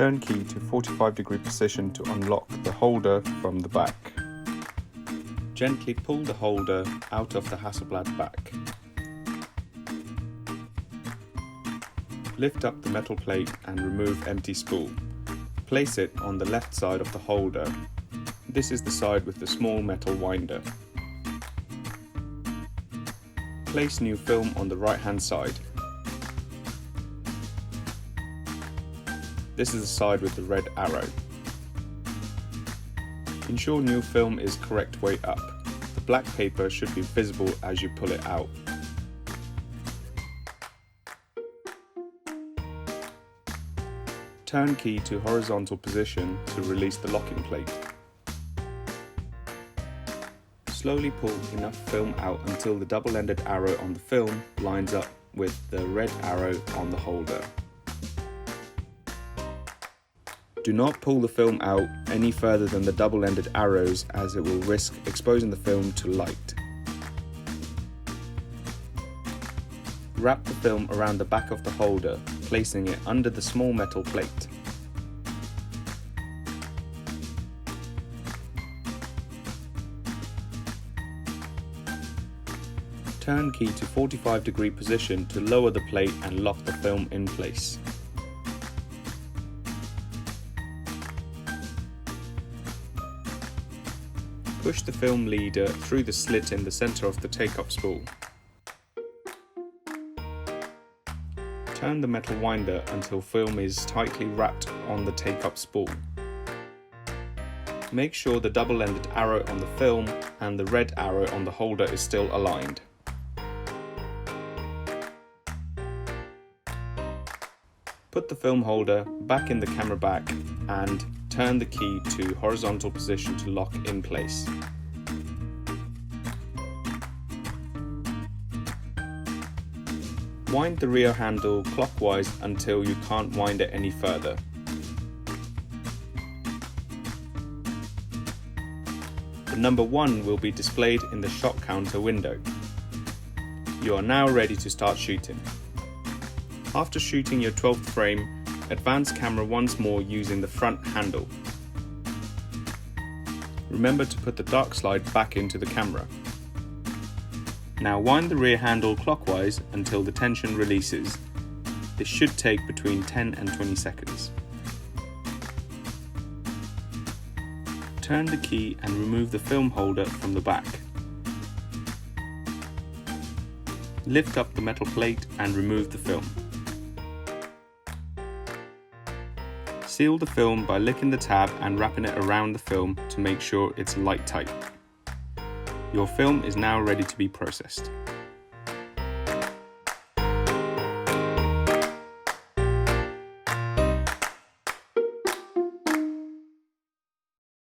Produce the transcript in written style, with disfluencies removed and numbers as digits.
Turn key to 45-degree position to unlock the holder from the back. Gently pull the holder out of the Hasselblad back. Lift up the metal plate and remove empty spool. Place it on the left side of the holder. This is the side with the small metal winder. Place new film on the right hand side. This is the side with the red arrow. Ensure new film is correct way up. The black paper should be visible as you pull it out. Turn key to horizontal position to release the locking plate. Slowly pull enough film out until the double-ended arrow on the film lines up with the red arrow on the holder. Do not pull the film out any further than the double-ended arrows, as it will risk exposing the film to light. Wrap the film around the back of the holder, placing it under the small metal plate. Turn key to 45-degree position to lower the plate and lock the film in place. Push the film leader through the slit in the center of the take-up spool. Turn the metal winder until film is tightly wrapped on the take-up spool. Make sure the double-ended arrow on the film and the red arrow on the holder is still aligned. Put the film holder back in the camera back and turn the key to horizontal position to lock in place. Wind the rear handle clockwise until you can't wind it any further. The number 1 will be displayed in the shot counter window. You are now ready to start shooting. After shooting your 12th frame, advance camera once more using the front handle. Remember to put the dark slide back into the camera. Now wind the rear handle clockwise until the tension releases. This should take between 10 and 20 seconds. Turn the key and remove the film holder from the back. Lift up the metal plate and remove the film. Seal the film by licking the tab and wrapping it around the film to make sure it's light tight. Your film is now ready to be processed.